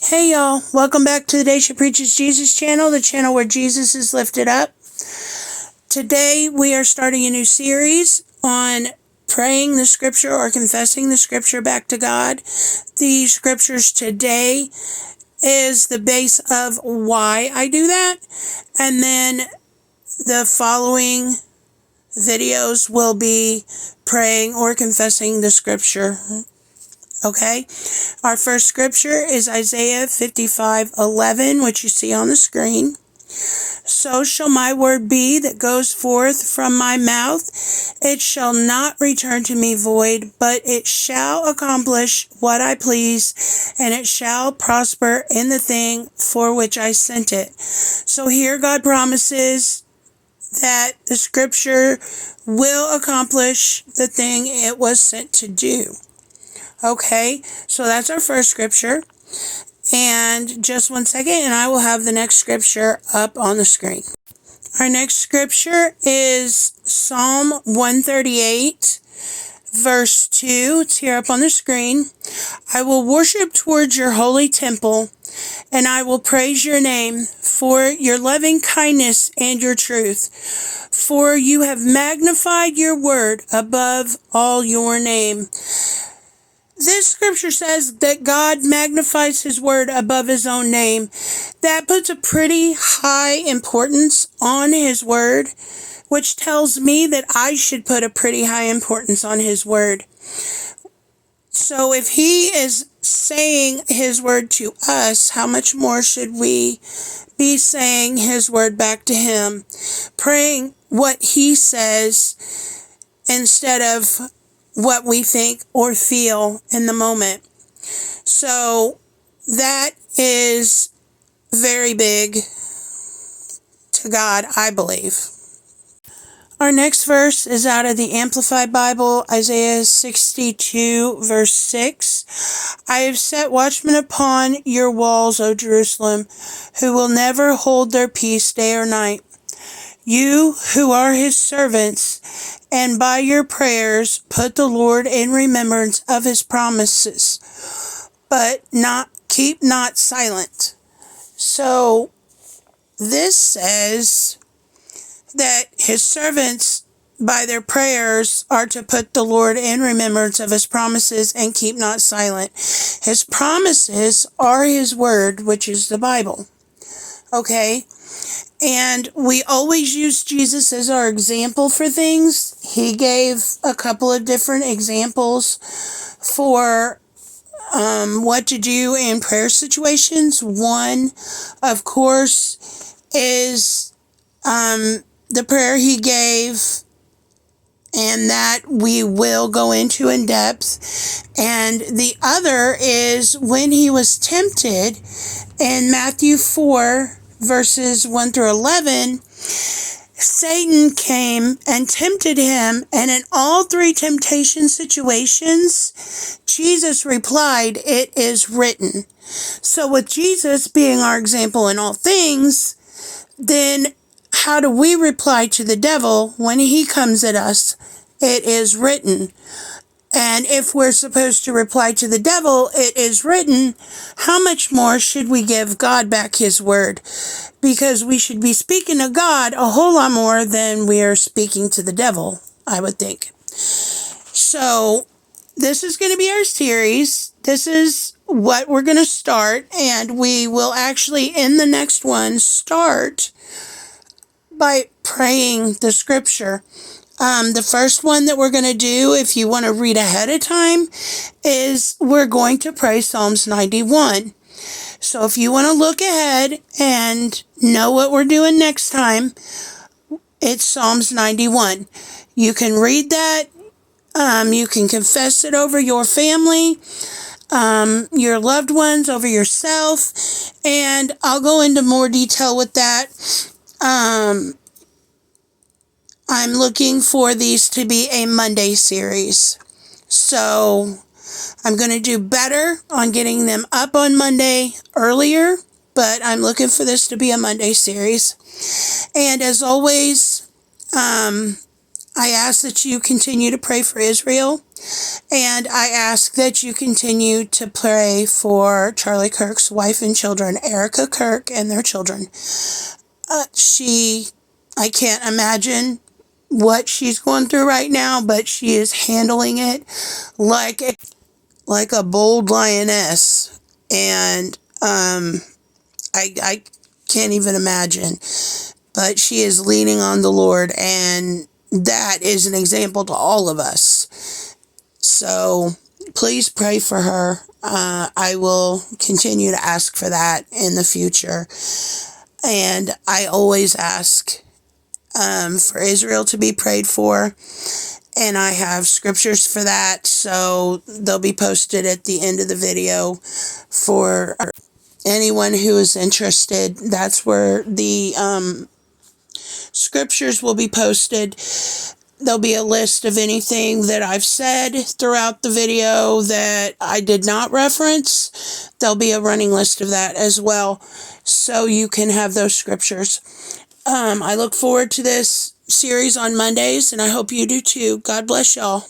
Hey y'all, welcome back to the Daisha Preaches Jesus channel, the channel where Jesus is lifted up. Today we are starting a new series on praying the scripture or confessing the scripture back to God. The scriptures today is the base of why I do that, and then the following videos will be praying or confessing the scripture. Okay, our first scripture is Isaiah 55:11, which you see on the screen. So shall my word be that goes forth from my mouth. It shall not return to me void, but it shall accomplish what I please, and it shall prosper in the thing for which I sent it. So here God promises that the scripture will accomplish the thing it was sent to do. Okay, so that's our first scripture. And just one second, and I will have the next scripture up on the screen. Our next scripture is Psalm 138, verse 2. It's here up on the screen. I will worship towards your holy temple, and I will praise your name for your loving kindness and your truth. For you have magnified your word above all your name. This scripture says that God magnifies his word above his own name. That puts a pretty high importance on his word, which tells me that I should put a pretty high importance on his word. So if he is saying his word to us, how much more should we be saying his word back to him, praying what he says instead of what we think or feel in the moment. So that is very big to God, I believe. Our next verse is out of the Amplified Bible, Isaiah 62, verse 6. I have set watchmen upon your walls, O Jerusalem, who will never hold their peace day or night. You who are his servants, and by your prayers put the Lord in remembrance of his promises, but keep not silent. So this says that his servants, by their prayers, are to put the Lord in remembrance of his promises and keep not silent. His promises are his word, which is the Bible. Okay? And we always use Jesus as our example for things. He gave a couple of different examples for what to do in prayer situations. One, of course, is the prayer he gave, and that we will go into in depth. And the other is when he was tempted in Matthew 4, verses 1 through 11, Satan came and tempted him, and in all three temptation situations, Jesus replied, "It is written." So with Jesus being our example in all things, then how do we reply to the devil when he comes at us? It is written. And if we're supposed to reply to the devil, it is written, how much more should we give God back his word? Because we should be speaking to God a whole lot more than we are speaking to the devil, I would think. So this is going to be our series. This is what we're going to start, and we will actually, in the next one, start by praying the scripture. The first one that we're going to do, if you want to read ahead of time, is we're going to pray Psalms 91. So if you want to look ahead and know what we're doing next time, it's Psalms 91. You can read that. You can confess it over your family, your loved ones, over yourself, and I'll go into more detail with that. I'm looking for these to be a Monday series. So I'm going to do better on getting them up on Monday earlier, but I'm looking for this to be a Monday series. And as always, I ask that you continue to pray for Israel. And I ask that you continue to pray for Charlie Kirk's wife and children, Erica Kirk and their children. I can't imagine what she's going through right now, but she is handling it like a bold lioness. And I can't even imagine. But she is leaning on the Lord, and that is an example to all of us. So please pray for her. I will continue to ask for that in the future. And I always ask for Israel to be prayed for. And I have scriptures for that, so they'll be posted at the end of the video for anyone who is interested. That's where the scriptures will be posted. There'll be a list of anything that I've said throughout the video that I did not reference. There'll be a running list of that as well, so you can have those scriptures. I look forward to this series on Mondays, and I hope you do too. God bless y'all.